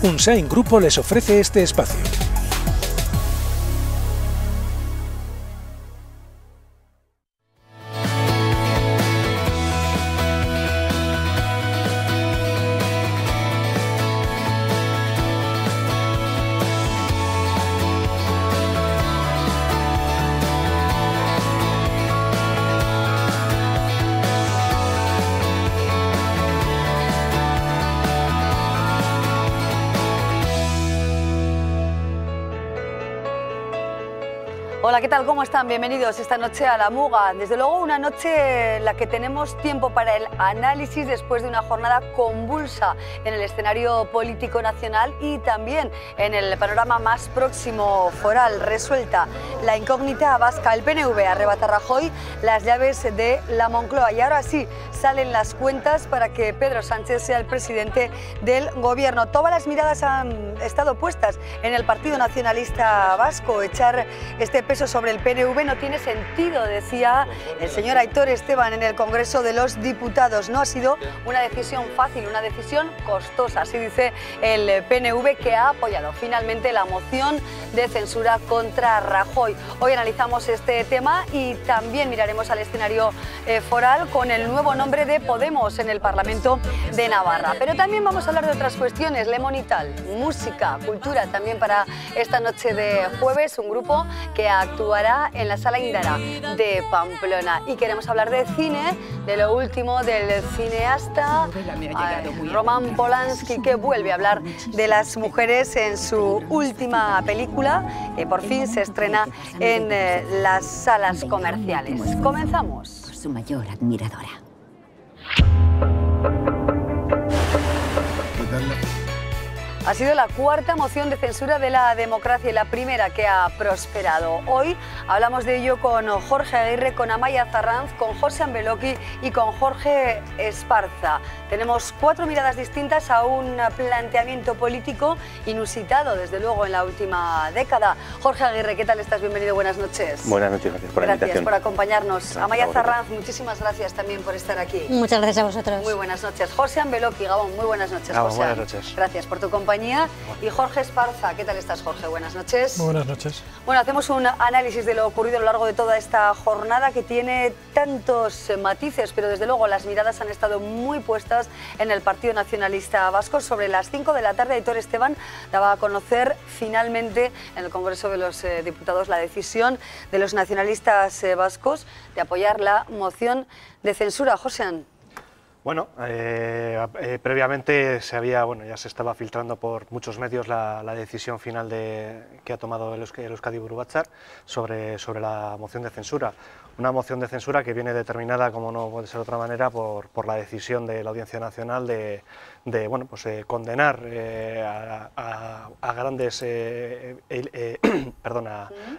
Unsain Grupo les ofrece este espacio. Hola, ¿qué tal? ¿Cómo están? Bienvenidos esta noche a La Muga. Desde luego una noche en la que tenemos tiempo para el análisis después de una jornada convulsa en el escenario político nacional y también en el panorama más próximo foral. Resuelta la incógnita vasca, el PNV arrebata a Rajoy las llaves de la Moncloa y ahora sí salen las cuentas para que Pedro Sánchez sea el presidente del gobierno. Todas las miradas han estado puestas en el Partido Nacionalista Vasco. Echar este peso sobre el PNV no tiene sentido, decía el señor Aitor Esteban en el Congreso de los Diputados. No ha sido una decisión fácil, una decisión costosa, así dice el PNV, que ha apoyado finalmente la moción de censura contra Rajoy. Hoy analizamos este tema y también miraremos al escenario foral con el nuevo nombre de Podemos en el Parlamento de Navarra. Pero también vamos a hablar de otras cuestiones, Lemon y tal, música, cultura, también para esta noche de jueves, un grupo que actuará en la Sala Indara de Pamplona. Y queremos hablar de cine, de lo último del cineasta Roman Polanski, que vuelve a hablar de las mujeres en su última película, que por fin se estrena en las salas comerciales. Comenzamos. Su mayor admiradora. Ha sido la cuarta moción de censura de la democracia y la primera que ha prosperado. Hoy hablamos de ello con Jorge Aguirre, con Amaia Zarranz, con José Ambelocchi y con Jorge Esparza. Tenemos cuatro miradas distintas a un planteamiento político inusitado, desde luego, en la última década. Jorge Aguirre, ¿qué tal estás? Bienvenido, buenas noches. Buenas noches, gracias por la invitación. Gracias por acompañarnos. Amaia Zarranz, muchísimas gracias también por estar aquí. Muchas gracias a vosotros. Muy buenas noches. José Ambelocchi, Gabón, muy buenas noches, Gabón, José. buenas noches. Gracias por tu compañía. Y Jorge Esparza, ¿qué tal estás, Jorge? Buenas noches. Muy buenas noches. Bueno, hacemos un análisis de lo ocurrido a lo largo de toda esta jornada que tiene tantos matices, pero desde luego las miradas han estado muy puestas en el Partido Nacionalista Vasco. Sobre las 5 de la tarde, Aitor Esteban daba a conocer finalmente en el Congreso de los Diputados la decisión de los nacionalistas vascos de apoyar la moción de censura. Josean. Bueno, previamente ya se estaba filtrando por muchos medios la decisión final que ha tomado el Euskadi Buru Batzar sobre la moción de censura. Una moción de censura que viene determinada, como no puede ser de otra manera, por la decisión de la Audiencia Nacional de condenar a grandes,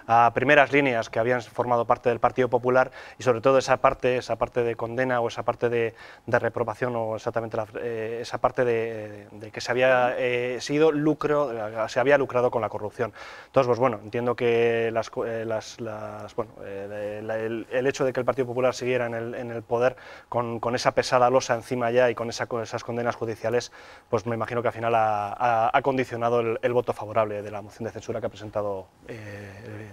a primeras líneas que habían formado parte del Partido Popular y sobre todo esa parte de condena o esa parte de reprobación o exactamente esa parte de que se había se había lucrado con la corrupción. Entonces, pues bueno, entiendo que el hecho de que el Partido Popular siguiera en el poder con esa pesada losa encima ya y con esas condenas judiciales, pues me imagino que al final ha condicionado el voto favorable de la moción de censura que ha presentado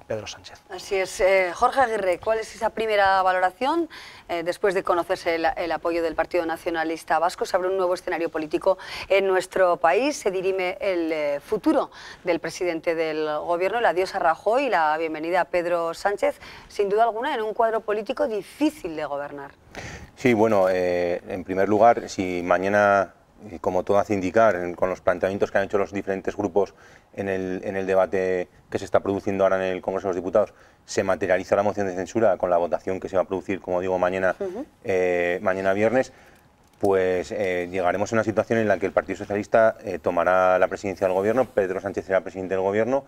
Pedro Sánchez. Así es. Jorge Aguirre, ¿cuál es esa primera valoración? Después de conocerse el apoyo del Partido Nacionalista Vasco, se abre un nuevo escenario político en nuestro país, se dirime el futuro del presidente del Gobierno, el adiós a Rajoy y la bienvenida a Pedro Sánchez, sin duda alguna en un cuadro político difícil de gobernar. Sí, bueno, en primer lugar, si mañana, como todo hace indicar, con los planteamientos que han hecho los diferentes grupos en el debate que se está produciendo ahora en el Congreso de los Diputados, se materializa la moción de censura con la votación que se va a producir, como digo, mañana viernes, pues llegaremos a una situación en la que el Partido Socialista tomará la presidencia del Gobierno, Pedro Sánchez será presidente del Gobierno.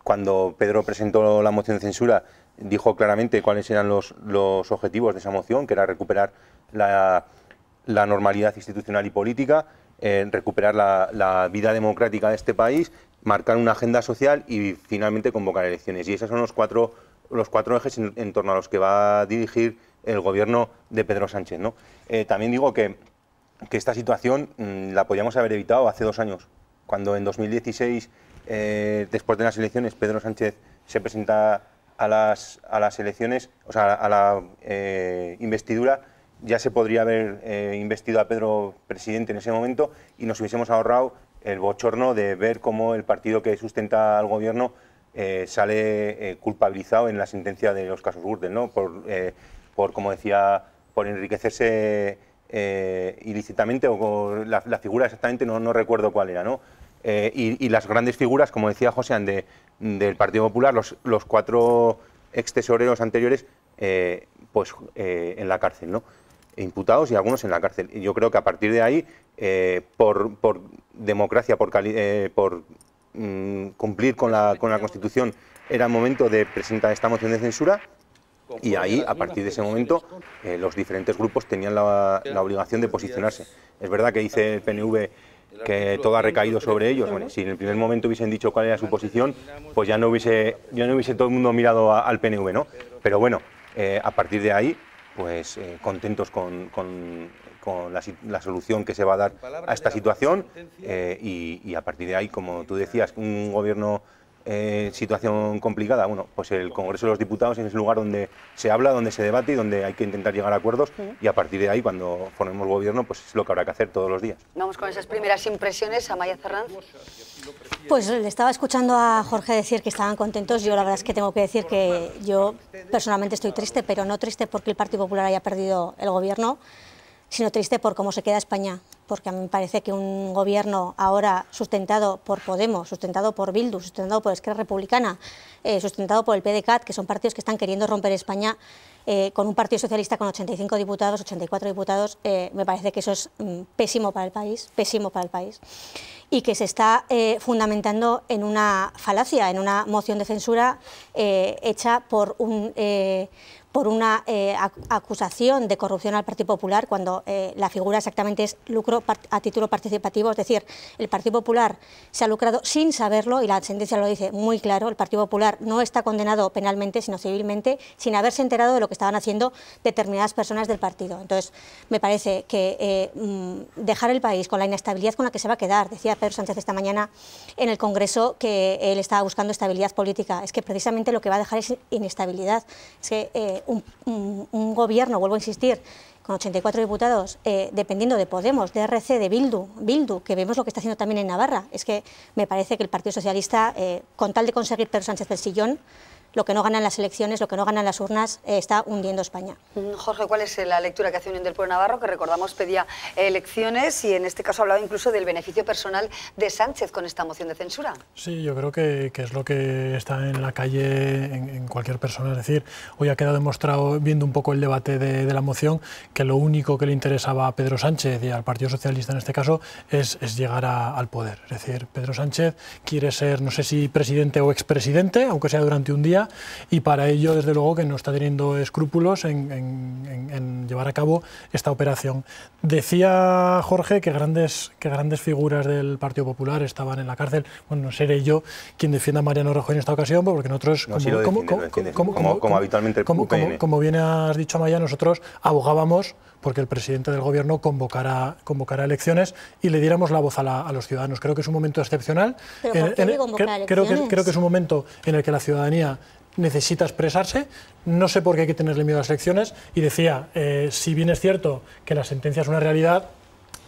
Cuando Pedro presentó la moción de censura, dijo claramente cuáles eran los objetivos de esa moción, que era recuperar la normalidad institucional y política, recuperar la vida democrática de este país, marcar una agenda social y finalmente convocar elecciones. Y esos son los cuatro ejes en torno a los que va a dirigir el gobierno de Pedro Sánchez, ¿no? También digo que esta situación la podíamos haber evitado hace 2 años. cuando en 2016, después de las elecciones, Pedro Sánchez se presenta a las elecciones, o sea, a la investidura, ya se podría haber investido a Pedro presidente en ese momento y nos hubiésemos ahorrado el bochorno de ver cómo el partido que sustenta al gobierno sale culpabilizado en la sentencia de los casos Gürtel, ¿no? Por, como decía, por enriquecerse ilícitamente, o la figura exactamente no recuerdo cuál era, ¿no? Y las grandes figuras, como decía José, del Partido Popular, los 4 ex-tesoreros anteriores, en la cárcel, ¿no? Imputados y algunos en la cárcel. Y yo creo que a partir de ahí, por democracia, por cumplir con la Constitución, era momento de presentar esta moción de censura. Y ahí, a partir de ese momento, los diferentes grupos tenían la obligación de posicionarse. Es verdad que dice el PNV que todo ha recaído sobre ellos. Bueno, si en el primer momento hubiesen dicho cuál era su posición, pues ya no hubiese todo el mundo mirado al PNV, ¿no? Pero bueno, a partir de ahí, pues contentos con la solución que se va a dar a esta situación y a partir de ahí, como tú decías, un gobierno situación complicada, bueno, pues el Congreso de los Diputados es el lugar donde se habla, donde se debate y donde hay que intentar llegar a acuerdos y a partir de ahí, cuando formemos gobierno, pues es lo que habrá que hacer todos los días. Vamos con esas primeras impresiones. Amaya Ferranz. Pues le estaba escuchando a Jorge decir que estaban contentos. Yo la verdad es que tengo que decir que yo personalmente estoy triste, pero no triste porque el Partido Popular haya perdido el gobierno, sino triste por cómo se queda España, porque a mí me parece que un gobierno ahora sustentado por Podemos, sustentado por Bildu, sustentado por Esquerra Republicana, sustentado por el PDeCAT, que son partidos que están queriendo romper España, con un Partido Socialista con 85 diputados, 84 diputados, me parece que eso es pésimo para el país, y que se está fundamentando en una falacia, en una moción de censura hecha por una acusación de corrupción al Partido Popular, cuando la figura exactamente es lucro a título participativo, es decir, el Partido Popular se ha lucrado sin saberlo, y la sentencia lo dice muy claro. El Partido Popular no está condenado penalmente, sino civilmente, sin haberse enterado de lo que estaban haciendo determinadas personas del partido. Entonces, me parece que dejar el país con la inestabilidad con la que se va a quedar, decía Pedro Sánchez esta mañana en el Congreso que él estaba buscando estabilidad política, es que precisamente lo que va a dejar es inestabilidad. Es que un gobierno, vuelvo a insistir, con 84 diputados, dependiendo de Podemos, de RC, de Bildu, que vemos lo que está haciendo también en Navarra, es que me parece que el Partido Socialista, con tal de conseguir Pedro Sánchez del sillón, lo que no gana en las elecciones, lo que no gana en las urnas, está hundiendo España. Jorge, ¿cuál es la lectura que hace Unión del Pueblo Navarro, que recordamos pedía elecciones y en este caso hablaba incluso del beneficio personal de Sánchez con esta moción de censura? Sí, yo creo que es lo que está en la calle en cualquier persona. Es decir, hoy ha quedado demostrado, viendo un poco el debate de la moción, que lo único que le interesaba a Pedro Sánchez y al Partido Socialista en este caso es llegar al poder. Es decir, Pedro Sánchez quiere ser, no sé si presidente o expresidente, aunque sea durante un día, y para ello, desde luego, que no está teniendo escrúpulos en llevar a cabo esta operación. Decía Jorge que grandes figuras del Partido Popular estaban en la cárcel. Bueno, no seré yo quien defienda a Mariano Rajoy en esta ocasión, porque nosotros, como habitualmente el UPN. Como bien has dicho, Amaya, nosotros abogábamos porque el presidente del gobierno convocara elecciones y le diéramos la voz a los ciudadanos. Creo que es un momento excepcional. ¿Pero por qué convocar elecciones? Creo que es un momento en el que la ciudadanía necesita expresarse. No sé por qué hay que tenerle miedo a las elecciones. Y decía, si bien es cierto que la sentencia es una realidad,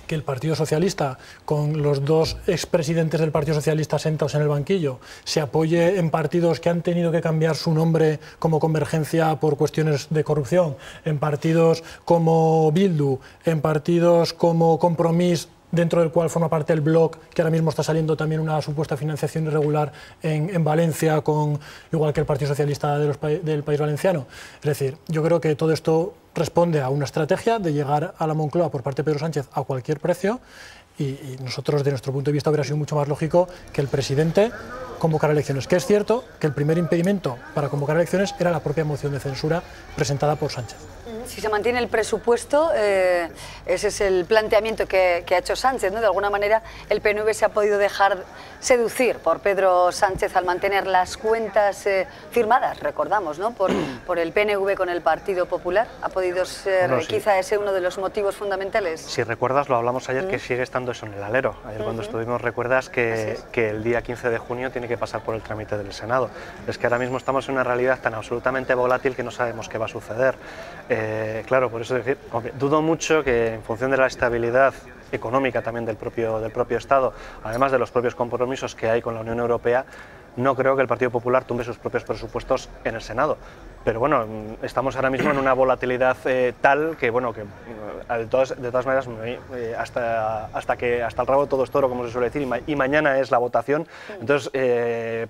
que el Partido Socialista, con los 2 expresidentes del Partido Socialista sentados en el banquillo, se apoye en partidos que han tenido que cambiar su nombre como Convergencia por cuestiones de corrupción, en partidos como Bildu, en partidos como Compromís, dentro del cual forma parte el Bloc, que ahora mismo está saliendo también una supuesta financiación irregular en Valencia, igual que el Partido Socialista del País Valenciano. Es decir, yo creo que todo esto responde a una estrategia de llegar a la Moncloa por parte de Pedro Sánchez a cualquier precio, y nosotros, de nuestro punto de vista, hubiera sido mucho más lógico que el presidente convocara elecciones. Que es cierto que el primer impedimento para convocar elecciones era la propia moción de censura presentada por Sánchez. Si se mantiene el presupuesto, ese es el planteamiento que ha hecho Sánchez, ¿no? De alguna manera el PNV se ha podido dejar seducir por Pedro Sánchez al mantener las cuentas firmadas, recordamos, ¿no? por el PNV con el Partido Popular. ¿Ha podido ser quizá ese uno de los motivos fundamentales? Si recuerdas, lo hablamos ayer, que sigue estando dejando eso en el alero. Ayer cuando estuvimos, recuerdas que el día 15 de junio tiene que pasar por el trámite del Senado. Es que ahora mismo estamos en una realidad tan absolutamente volátil que no sabemos qué va a suceder. Claro, por eso decir, dudo mucho que en función de la estabilidad económica también del propio Estado, además de los propios compromisos que hay con la Unión Europea, no creo que el Partido Popular tumbe sus propios presupuestos en el Senado. Pero bueno, estamos ahora mismo en una volatilidad tal que, bueno, que de todas maneras, hasta el rabo todo es toro, como se suele decir, y mañana es la votación. Entonces,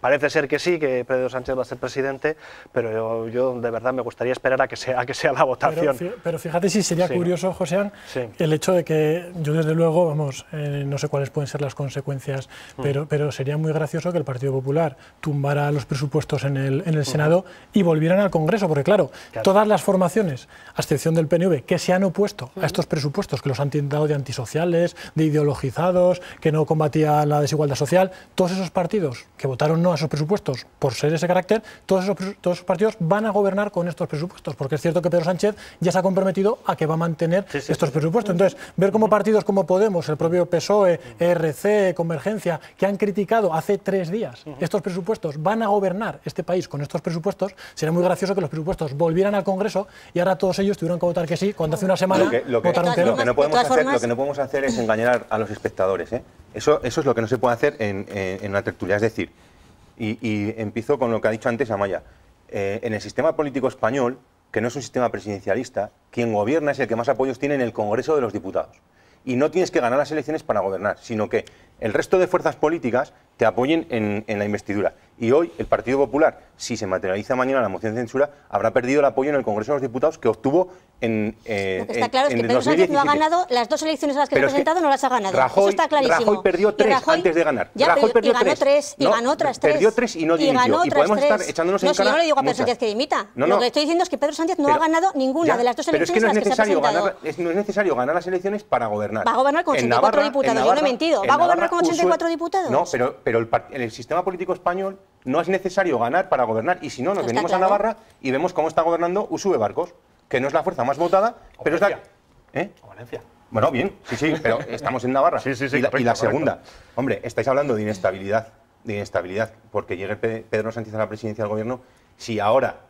parece ser que sí, que Pedro Sánchez va a ser presidente, pero yo de verdad me gustaría esperar a que sea la votación. Pero fíjate si sería curioso, Joséan, el hecho de que yo desde luego, vamos, no sé cuáles pueden ser las consecuencias, pero sería muy gracioso que el Partido Popular tumbara los presupuestos en el Senado y volvieran al Congreso, porque claro, todas las formaciones, a excepción del PNV, que se han opuesto a estos presupuestos, que los han tildado de antisociales, de ideologizados, que no combatían la desigualdad social, todos esos partidos que votaron no a esos presupuestos por ser ese carácter, todos esos partidos van a gobernar con estos presupuestos, porque es cierto que Pedro Sánchez ya se ha comprometido a que va a mantener estos presupuestos. Entonces, ver cómo partidos como Podemos, el propio PSOE, ERC, Convergencia, que han criticado hace 3 días estos presupuestos, van a gobernar este país con estos presupuestos, sería muy gracioso que los presupuestos volvieran al Congreso y ahora todos ellos tuvieran que votar que sí, cuando hace una semana votaron que no. Lo que no podemos hacer es engañar a los espectadores, ¿eh? Eso es lo que no se puede hacer en una tertulia. Es decir, y empiezo con lo que ha dicho antes Amaya, en el sistema político español, que no es un sistema presidencialista, quien gobierna es el que más apoyos tiene en el Congreso de los Diputados. Y no tienes que ganar las elecciones para gobernar, sino que el resto de fuerzas políticas te apoyen en la investidura. Y hoy el Partido Popular, si se materializa mañana la moción de censura, habrá perdido el apoyo en el Congreso de los Diputados que obtuvo Lo que está claro es que Pedro Sánchez no ha ganado las 2 elecciones a las que se ha presentado, no las ha ganado. Eso está clarísimo. Rajoy perdió 3 antes de ganar. Rajoy perdió 3. Y ganó otras 3. Perdió 3 y no dimitió. Y podemos estar echándonos en cara. Yo no le digo a Pedro Sánchez que dimita. Lo que estoy diciendo es que Pedro Sánchez no ha ganado ninguna de las 2 elecciones a las que se ha presentado. No es necesario ganar las elecciones para gobernar. Va a gobernar con 84 diputados. Yo no he mentido. ¿Va a gobernar con 84 diputados? No, pero el sistema político español no es necesario ganar para gobernar. Y si no, nos venimos a Navarra y vemos cómo está gobernando Usue Barcos, que no es la fuerza más votada, pero es la... O Valencia. Bueno, bien, sí, pero estamos en Navarra. Sí, y la segunda, hombre, estáis hablando de inestabilidad, porque llegue Pedro Sánchez a la presidencia del gobierno, si ahora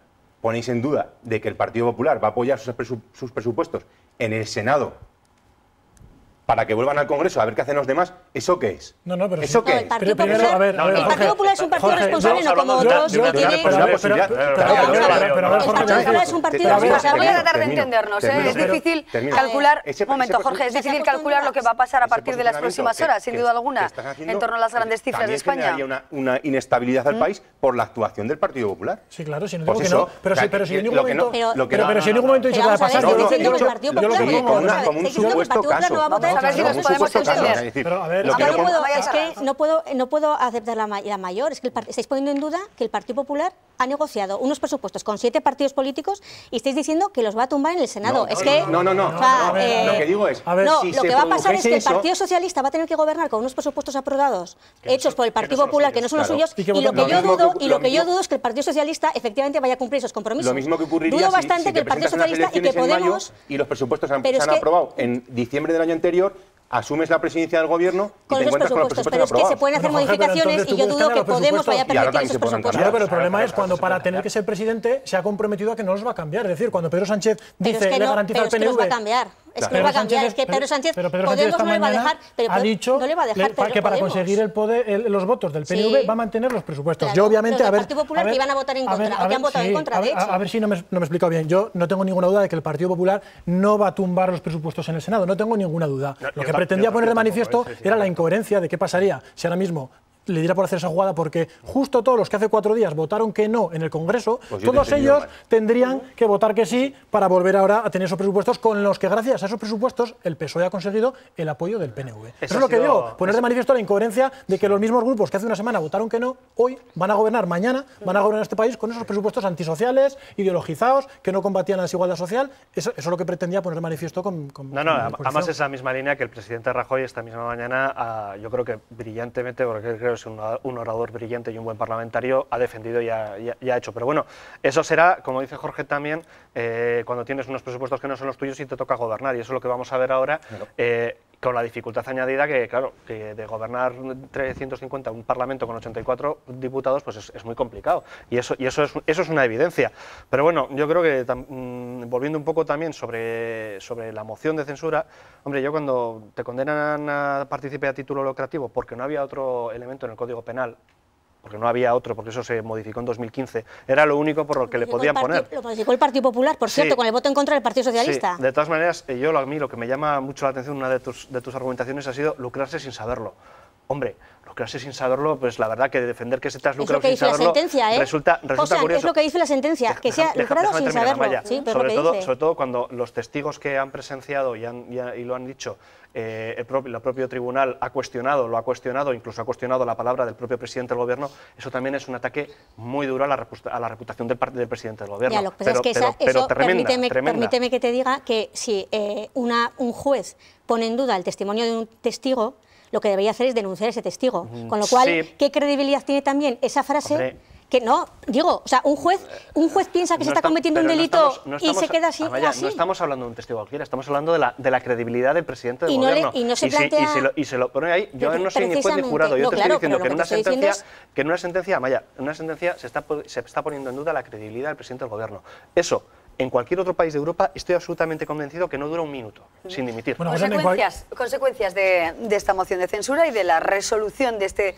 ponéis en duda de que el Partido Popular va a apoyar sus presupuestos en el Senado para que vuelvan al Congreso a ver qué hacen los demás, ¿eso qué es? Pero ¿eso qué es? El Partido Popular es un partido responsable, no como otros que tienen... El Partido Popular es un partido responsable. Voy a tratar de entendernos, es difícil calcular... Un momento, Jorge, es difícil calcular lo que va a pasar a partir de las próximas horas, sin duda alguna, en torno a las grandes cifras de España. También generaría una inestabilidad al país por la actuación del Partido Popular. Sí, claro, si no digo que no, pero si en ningún momento... Pero si en ningún momento he dicho que va a pasar... Como un supuesto caso. A ver si nos podemos entender. Pero a ver, no puedo aceptar la mayor. Es que estáis poniendo en duda que el Partido Popular ha negociado unos presupuestos con 7 partidos políticos y estáis diciendo que los va a tumbar en el Senado. No. Lo que digo es... lo que va a pasar es que el Partido Socialista va a tener que gobernar con unos presupuestos aprobados hechos por el Partido Popular, que no son los suyos, y lo que yo dudo es que el Partido Socialista efectivamente vaya a cumplir esos compromisos. Lo mismo que ocurriría dudo bastante que el Partido Socialista y que Podemos... y los presupuestos se han aprobado en diciembre del año anterior, asumes la presidencia del gobierno y te encuentras con los presupuestos pero aprobados. Es que se pueden hacer modificaciones y yo dudo que Podemos vaya a permitir esos presupuestos. Claro, pero el problema es cuando para tener que ser presidente se ha comprometido a que no los va a cambiar. Es decir, cuando Pedro Sánchez dice le garantiza al PNV... Pero es que los va a cambiar. Es que los va a cambiar. Es que Pedro Sánchez Podemos no le va a dejar... Ha dicho que para conseguir los votos del PNV va a mantener los presupuestos. Yo obviamente... El Partido Popular que iban a votar en contra, o que han votado en contra, de hecho. A ver si no me he explicado bien. Yo no tengo ninguna duda de que el Partido Popular no va a tumbar los presupuestos en el Senado. No tengo ninguna duda. Lo que pretendía poner de manifiesto era la incoherencia de qué pasaría si ahora mismo le diera por hacer esa jugada, porque justo todos los que hace 4 días votaron que no en el Congreso, todos ellos tendrían que votar que sí para volver ahora a tener esos presupuestos con los que gracias a esos presupuestos el PSOE ha conseguido el apoyo del PNV. Eso es lo que digo, poner de manifiesto la incoherencia de que los mismos grupos que hace una semana votaron que no, hoy van a gobernar, mañana van a gobernar este país con esos presupuestos antisociales, ideologizados, que no combatían la desigualdad social. Eso es lo que pretendía poner de manifiesto con además esa misma línea que el presidente Rajoy esta misma mañana, yo creo que brillantemente, porque creo que es un orador brillante y un buen parlamentario, ha defendido y ha hecho. Pero bueno, eso será, como dice Jorge también, cuando tienes unos presupuestos que no son los tuyos y te toca gobernar, y eso es lo que vamos a ver ahora. con la dificultad añadida que, claro, que de gobernar 350 un Parlamento con 84 diputados, pues es muy complicado. Y eso es una evidencia. Pero bueno, yo creo que, volviendo un poco también sobre la moción de censura, hombre, yo cuando te condenan a partícipe a título lucrativo porque no había otro elemento en el Código Penal, porque no había otro, porque eso se modificó en 2015, era lo único por lo que le podían poner. Lo modificó el Partido Popular, por cierto, con el voto en contra del Partido Socialista. Sí, de todas maneras, a mí lo que me llama mucho la atención, una de tus argumentaciones ha sido lucrarse sin saberlo. Hombre, lucrarse sin saberlo, pues la verdad que defender que se te has lucrado sin saberlo resulta curioso. Es lo que dice la sentencia, que se ha lucrado sin saberlo. Sí, sobre todo cuando los testigos que han presenciado y lo han dicho, el propio tribunal lo ha cuestionado, incluso ha cuestionado la palabra del propio presidente del gobierno, eso también es un ataque muy duro a la reputación del presidente del gobierno. Ya, lo que pasa es que permíteme que te diga que si un juez pone en duda el testimonio de un testigo, lo que debería hacer es denunciar a ese testigo. Con lo cual, sí. ¿Qué credibilidad tiene también esa frase? Hombre. Que no, digo, o sea, un juez piensa que se está cometiendo un delito y se queda así. No estamos hablando de un testigo cualquiera, estamos hablando de la credibilidad del presidente del gobierno. Y no se plantea... Y se lo pone ahí, yo no soy ni juez ni jurado, yo te estoy diciendo que en una sentencia se está poniendo en duda la credibilidad del presidente del gobierno. Eso, en cualquier otro país de Europa, estoy absolutamente convencido que no dura un minuto sin dimitir. Bueno, consecuencias de esta moción de censura y de la resolución de este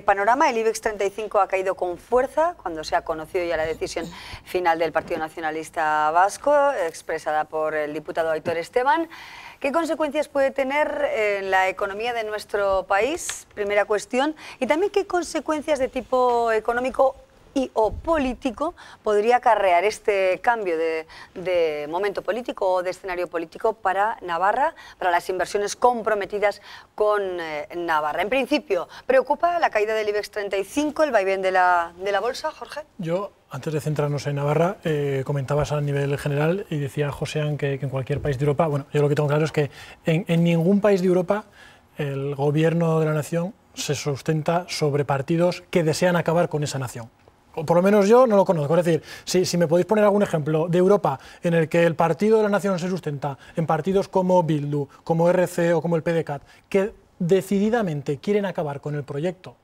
panorama. El IBEX 35 ha caído con fuerza cuando se ha conocido ya la decisión final del Partido Nacionalista Vasco, expresada por el diputado Aitor Esteban. ¿Qué consecuencias puede tener en la economía de nuestro país? Primera cuestión. Y también, ¿qué consecuencias de tipo económico o político podría acarrear este cambio de momento político o de escenario político para Navarra, para las inversiones comprometidas con Navarra? En principio, ¿preocupa la caída del IBEX 35, el vaivén de la bolsa, Jorge? Yo, antes de centrarnos en Navarra, comentabas a nivel general y decía Joséan que en cualquier país de Europa, bueno, yo lo que tengo claro es que en ningún país de Europa el gobierno de la nación se sustenta sobre partidos que desean acabar con esa nación. O por lo menos yo no lo conozco. Es decir, si me podéis poner algún ejemplo de Europa en el que el partido de la nación se sustenta en partidos como Bildu, como RC o como el PDeCAT, que decididamente quieren acabar con el proyecto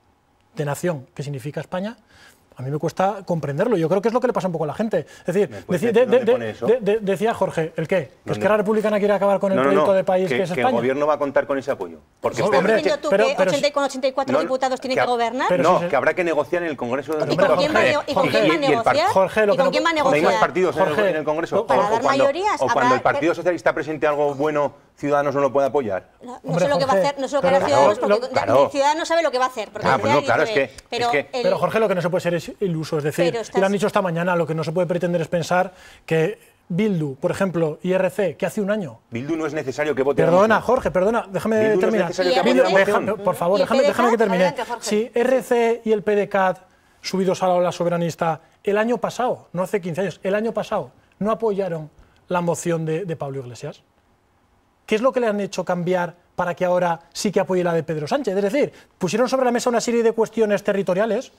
de nación que significa España, a mí me cuesta comprenderlo. Yo creo que es lo que le pasa un poco a la gente. Es decir, decía Jorge, ¿el qué? ¿Que Esquerra Republicana quiere acabar con el proyecto de país que es España? Que el gobierno va a contar con ese apoyo. Porque con 84 diputados tiene que gobernar. Que habrá que negociar en el Congreso de los Diputados. ¿Y con quién va a negociar? ¿Y con quién va a negociar? No hay más partidos en el Congreso. Para dar mayorías. O cuando el Partido Socialista presente algo bueno, Ciudadanos no lo puede apoyar. No sé lo que va a hacer, no sé lo que hará Ciudadanos, porque Ciudadanos sabe lo que va a hacer. Pero Jorge, lo que no se puede ser es iluso, es decir, y lo han dicho esta mañana, lo que no se puede pretender es pensar que Bildu, por ejemplo, y RC, que hace un año... Bildu no es necesario que vote... Perdona, Jorge, perdona, déjame terminar. Por favor, déjame que termine. Si RC y el PDeCAT, subidos a la ola soberanista, el año pasado, no hace 15 años, el año pasado, no apoyaron la moción de Pablo Iglesias, ¿qué es lo que le han hecho cambiar para que ahora sí que apoye la de Pedro Sánchez? Es decir, pusieron sobre la mesa una serie de cuestiones territoriales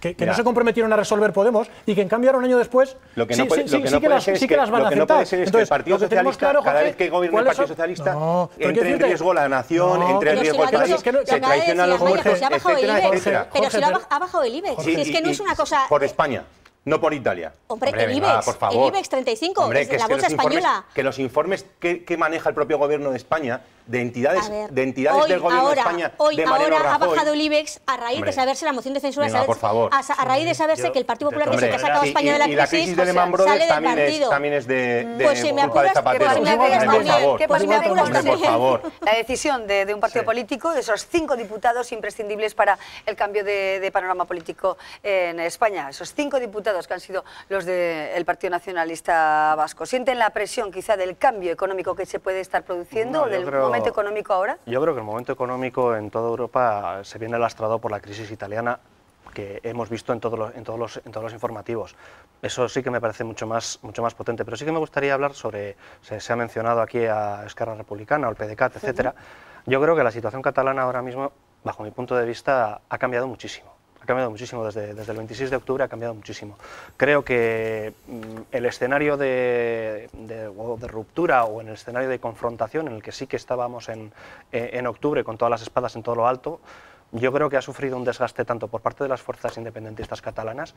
que no se comprometieron a resolver Podemos y que en cambio ahora un año después sí que las van a aceptar. Lo que no puede ser es que el Partido Socialista, cada vez que gobierna el Partido Socialista, entre en riesgo la nación, entre en riesgo el país, se traicionan los muertos, etcétera. Pero si ha bajado el IBEX, si es que no es una cosa... Por España. No por Italia. Hombre, el IBEX 35, hombre, es la bolsa española. Que los informes que maneja el propio gobierno de España, de entidades del gobierno de España, de Mariano Rajoy... Ahora ha bajado el IBEX a raíz de saberse la moción de censura, a raíz de saberse que el Partido Popular, que se ha sacado a España de la crisis, y la crisis de Lehman Brothers también es de culpa de Zapatero. Por favor. La decisión de un partido político, de esos 5 diputados imprescindibles para el cambio de panorama político en España, esos 5 diputados que han sido los del Partido Nacionalista Vasco. ¿Sienten la presión quizá del cambio económico que se puede estar produciendo, del momento económico ahora? Yo creo que el momento económico en toda Europa se viene lastrado por la crisis italiana que hemos visto en todos los informativos. Eso sí que me parece mucho más potente, pero sí que me gustaría hablar sobre, se ha mencionado aquí a Esquerra Republicana o el PDeCAT, etcétera. Yo creo que la situación catalana ahora mismo, bajo mi punto de vista, ha cambiado muchísimo. cambiado muchísimo, desde el 26 de octubre ha cambiado muchísimo. Creo que el escenario de ruptura o en el escenario de confrontación en el que sí que estábamos en octubre con todas las espadas en todo lo alto, yo creo que ha sufrido un desgaste tanto por parte de las fuerzas independentistas catalanas,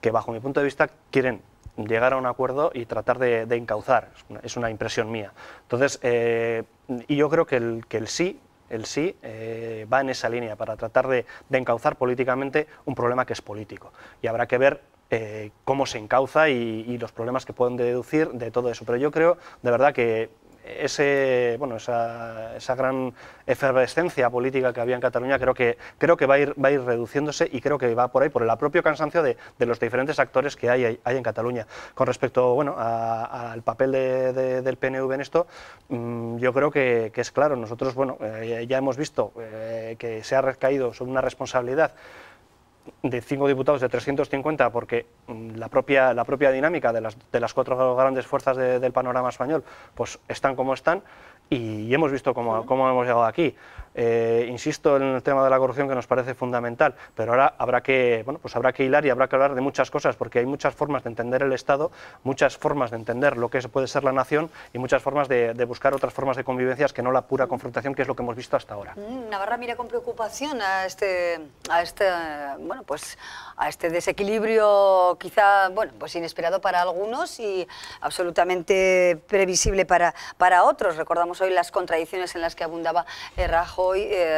que bajo mi punto de vista quieren llegar a un acuerdo y tratar de encauzar, es una impresión mía. Entonces, y yo creo que el sí va en esa línea para tratar de encauzar políticamente un problema que es político, y habrá que ver cómo se encauza y los problemas que pueden deducir de todo eso. Pero yo creo de verdad que esa gran efervescencia política que había en Cataluña creo que va a ir reduciéndose, y creo que va por ahí, por el propio cansancio de los diferentes actores que hay en Cataluña. Con respecto al papel del PNV en esto, yo creo que es claro. Nosotros ya hemos visto que se ha recaído sobre una responsabilidad de 5 diputados de 350, porque la propia dinámica de las 4 grandes fuerzas del panorama español pues están como están, y hemos visto cómo hemos llegado aquí. Insisto en el tema de la corrupción, que nos parece fundamental, pero ahora habrá que hilar y habrá que hablar de muchas cosas, porque hay muchas formas de entender el Estado, muchas formas de entender lo que puede ser la nación, y muchas formas de buscar otras formas de convivencias que no la pura confrontación, que es lo que hemos visto hasta ahora. Navarra mira con preocupación a este desequilibrio quizá inesperado para algunos y absolutamente previsible para otros. Recordamos hoy las contradicciones en las que abundaba Rajoy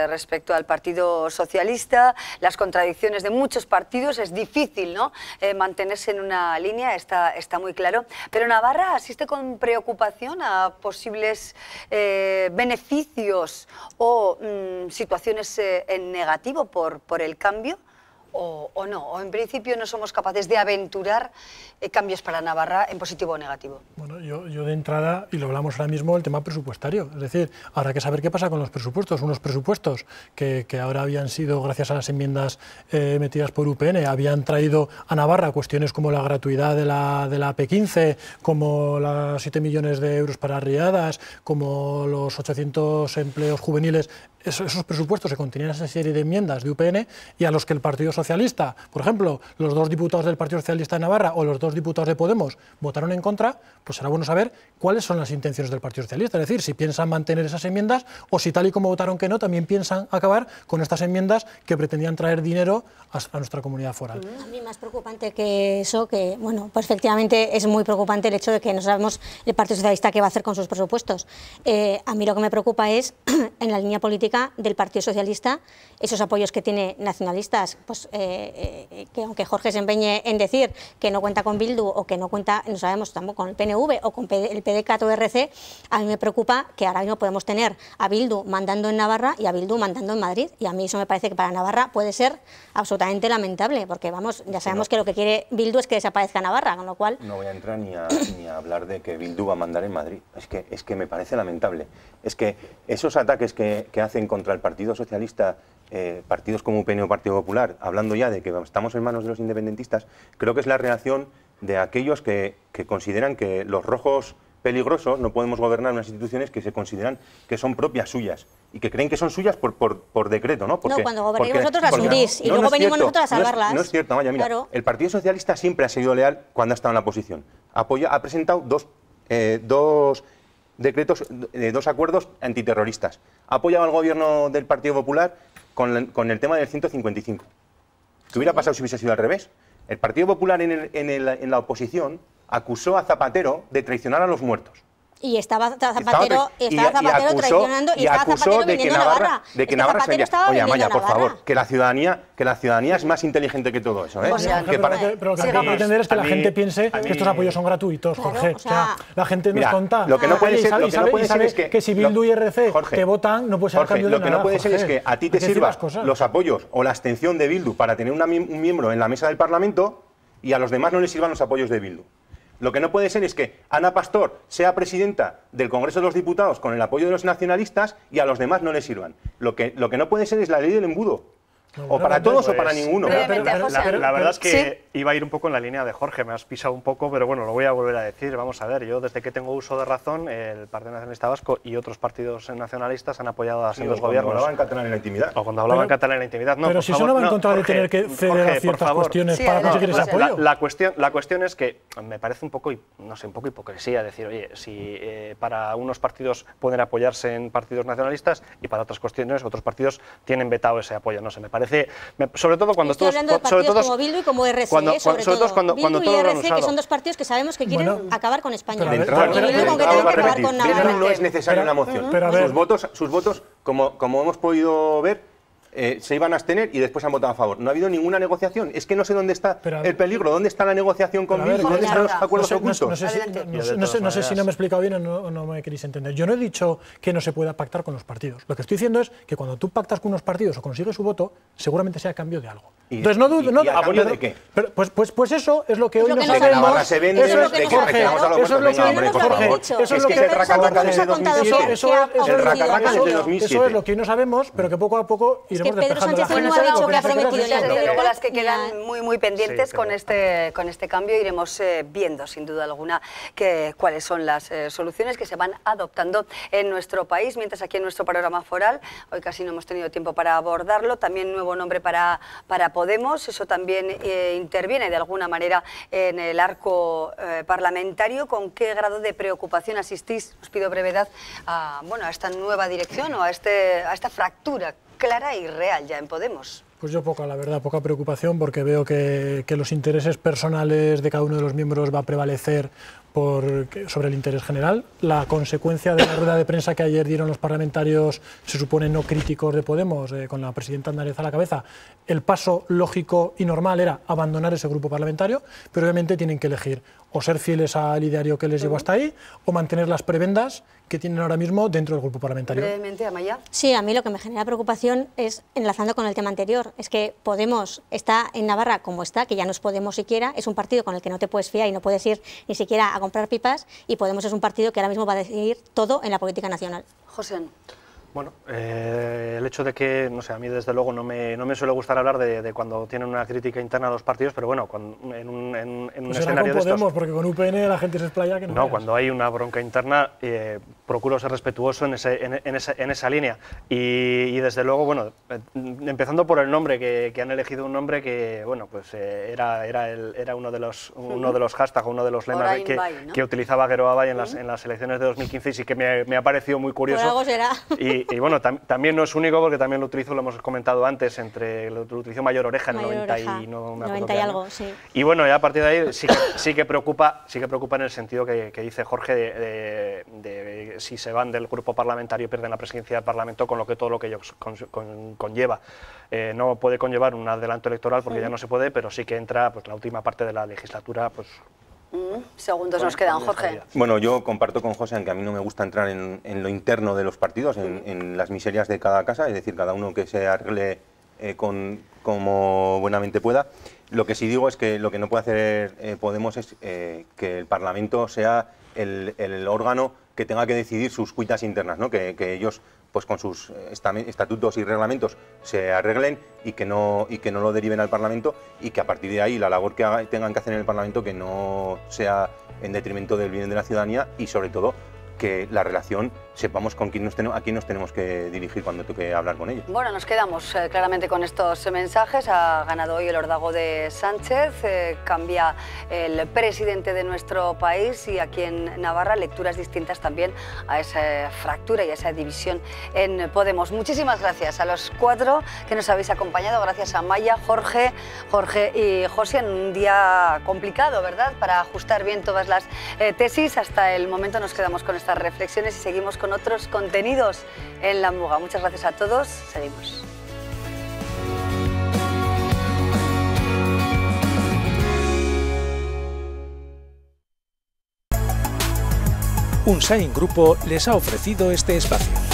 respecto al Partido Socialista, las contradicciones de muchos partidos. Es difícil, ¿no?, mantenerse en una línea, está muy claro. Pero Navarra asiste con preocupación a posibles beneficios o situaciones en negativo por el cambio. ¿O no? ¿O en principio no somos capaces de aventurar cambios para Navarra en positivo o negativo? Bueno, yo de entrada, y lo hablamos ahora mismo, el tema presupuestario. Es decir, habrá que saber qué pasa con los presupuestos. Unos presupuestos que ahora habían sido, gracias a las enmiendas metidas por UPN, habían traído a Navarra cuestiones como la gratuidad de la AP15, como los 7 millones de euros para riadas, como los 800 empleos juveniles. Esos presupuestos se contenían en esa serie de enmiendas de UPN, y a los que el Partido Socialista, por ejemplo, los 2 diputados del Partido Socialista de Navarra o los 2 diputados de Podemos votaron en contra, pues será bueno saber cuáles son las intenciones del Partido Socialista, es decir, si piensan mantener esas enmiendas o si, tal y como votaron que no, también piensan acabar con estas enmiendas que pretendían traer dinero a nuestra comunidad foral. A mí más preocupante que eso, que bueno, pues efectivamente es muy preocupante el hecho de que no sabemos el Partido Socialista qué va a hacer con sus presupuestos. A mí lo que me preocupa es, en la línea política del Partido Socialista, esos apoyos que tiene nacionalistas, pues que aunque Jorge se empeñe en decir que no cuenta con Bildu o que no sabemos tampoco con el PNV o con el PDeCAT o RC, a mí me preocupa que ahora mismo podemos tener a Bildu mandando en Navarra y a Bildu mandando en Madrid, y a mí eso me parece que para Navarra puede ser absolutamente lamentable, porque vamos, ya sabemos que lo que quiere Bildu es que desaparezca Navarra, con lo cual... No voy a entrar ni a hablar de que Bildu va a mandar en Madrid, es que me parece lamentable. Es que esos ataques que hacen contra el Partido Socialista, partidos como UPN o Partido Popular, hablando ya de que estamos en manos de los independentistas, creo que es la reacción de aquellos que consideran que los rojos peligrosos no podemos gobernar unas instituciones que se consideran que son propias suyas y que creen que son suyas por decreto, ¿no? Porque, no, cuando gobernéis vosotros las hundís y luego venimos nosotros a salvarlas. No es cierto, Amaya, mira, claro. El Partido Socialista siempre ha sido leal cuando ha estado en la oposición. Ha presentado dos decretos, 2 acuerdos antiterroristas. Ha apoyado al gobierno del Partido Popular con el tema del 155. ¿Qué hubiera pasado si hubiese sido al revés? El Partido Popular en la oposición acusó a Zapatero de traicionar a los muertos. Y estaba Zapatero traicionando y estaba Zapatero viniendo a Navarra. De que Navarra se veía. Oye, Amaya, por favor, que la ciudadanía es más inteligente que todo eso, ¿eh? O sea, pero lo que hay que entender es que la gente piense que estos apoyos son gratuitos, Jorge. O sea, la gente no es tonta. Lo que no puede ser es que si Bildu y RC te votan, no puede ser a cambio de nada. Lo que no puede ser es que a ti te sirvan los apoyos o la abstención de Bildu para tener un miembro en la mesa del Parlamento y a los demás no les sirvan los apoyos de Bildu. Lo que no puede ser es que Ana Pastor sea presidenta del Congreso de los Diputados con el apoyo de los nacionalistas y a los demás no les sirvan. Lo que no puede ser es la ley del embudo. o para todos o para ninguno. La verdad es que ¿Sí? iba a ir un poco en la línea de Jorge, me has pisado un poco, pero bueno, lo voy a volver a decir. Vamos a ver, yo desde que tengo uso de razón, el Partido Nacionalista Vasco y otros partidos nacionalistas han apoyado a sendos gobiernos. Cuando hablaban catalán en la intimidad. O cuando hablaban catalán en la intimidad. No, pero por si favor, eso no va en contra de Jorge, tener que ceder a ciertas cuestiones para conseguir ese apoyo. La cuestión es que me parece un poco, no sé, un poco hipocresía decir, oye, si para unos partidos pueden apoyarse en partidos nacionalistas y para otras cuestiones otros partidos tienen vetado ese apoyo. No sé, me parece, sobre todo cuando estoy hablando de partidos como Bildu y como RC, sobre todo cuando Bildu y RC, que son dos partidos que sabemos que quieren acabar con España. De entrada, Navarra. No es necesaria la moción. Sus votos, como hemos podido ver, se iban a abstener y después han votado a favor. No ha habido ninguna negociación. Es que no sé dónde está el peligro, dónde está la negociación con Bildu, dónde están los acuerdos ocultos. No sé si no me he explicado bien o no me queréis entender. Yo no he dicho que no se pueda pactar con los partidos. Lo que estoy diciendo es que cuando tú pactas con unos partidos o consigues su voto, seguramente sea a cambio de algo. Entonces no dudo. ¿A cambio de qué? Pues eso es lo que hoy no sabemos. sabemos. Navarra se vende, eso es de que reclamamos a los eso es lo que hombre, por favor. Eso es lo que el raca-raca desde 2007. Eso el raca-raca desde 2007. Eso es lo que hoy no sabemos, pero que poco a poco iremos despejando la gente. No ha dicho que ha prometido las que quedan muy pendientes con este cambio. Iremos viendo, sin duda alguna, cuáles son las soluciones que se van adoptando en nuestro país. Mientras aquí en nuestro panorama foral, hoy casi no hemos tenido tiempo para abordarlo, también nuevo nombre para Podemos. Eso también interviene de alguna manera en el arco parlamentario. ¿Con qué grado de preocupación asistís? Os pido brevedad a esta nueva dirección o a esta fractura clara y real ya en Podemos. Pues yo la verdad, poca preocupación, porque veo que los intereses personales de cada uno de los miembros va a prevalecer sobre el interés general. La consecuencia de la rueda de prensa que ayer dieron los parlamentarios, se supone no críticos de Podemos, con la presidenta Andárez a la cabeza, el paso lógico y normal era abandonar ese grupo parlamentario, pero obviamente tienen que elegir o ser fieles al ideario que les llevó hasta ahí, o mantener las prebendas que tienen ahora mismo dentro del grupo parlamentario. Brevemente, Amaya. Sí, a mí lo que me genera preocupación es, enlazando con el tema anterior, es que Podemos está en Navarra como está, que ya no es Podemos siquiera, es un partido con el que no te puedes fiar y no puedes ir ni siquiera a comprar pipas, y Podemos es un partido que ahora mismo va a decidir todo en la política nacional. José. Bueno, el hecho de que, no sé, a mí desde luego no me suele gustar hablar de cuando tienen una crítica interna a los partidos, pero bueno, en un pues escenario con de estos... Podemos, porque con UPN la gente se explaya que no. No, cuando hay una bronca interna, procuro ser respetuoso en esa línea. Y desde luego, bueno, empezando por el nombre, que han elegido un nombre que, bueno, pues era uno de los hashtags, uno de los lemas que utilizaba Geroa Bai en las elecciones de 2015, y sí que me ha parecido muy curioso. Por algo será. Y bueno, también no es único, porque también lo utilizo, lo hemos comentado antes, lo utilizó Mayor Oreja en el 90 y no me acuerdo 90 y algo, sí. Y bueno, ya a partir de ahí sí que preocupa en el sentido que dice Jorge de si se van del grupo parlamentario y pierden la presidencia del Parlamento, con todo lo que ello conlleva. No puede conllevar un adelanto electoral, porque ya no se puede, pero sí que entra pues la última parte de la legislatura, pues... Segundos nos quedan, Jorge. Bueno, yo comparto con José en que a mí no me gusta entrar en lo interno de los partidos, en las miserias de cada casa, es decir, cada uno que se arregle como buenamente pueda. Lo que sí digo es que lo que no puede hacer Podemos es que el Parlamento sea el órgano que tenga que decidir sus cuitas internas, ¿no? Que ellos, pues con sus estatutos y reglamentos, se arreglen y que no lo deriven al Parlamento, y que a partir de ahí la labor que tengan que hacer en el Parlamento que no sea en detrimento del bien de la ciudadanía, y sobre todo que la relación sepamos a quién nos tenemos que dirigir cuando toque hablar con ellos. Bueno, nos quedamos claramente con estos mensajes. Ha ganado hoy el Ordago de Sánchez, cambia el presidente de nuestro país, y aquí en Navarra lecturas distintas también a esa fractura y a esa división en Podemos. Muchísimas gracias a los cuatro que nos habéis acompañado. Gracias a Maya, Jorge y José, en un día complicado, ¿verdad?, para ajustar bien todas las tesis. Hasta el momento nos quedamos con estas reflexiones y seguimos con otros contenidos en La Muga. Muchas gracias a todos. Seguimos. Unsain Grupo les ha ofrecido este espacio.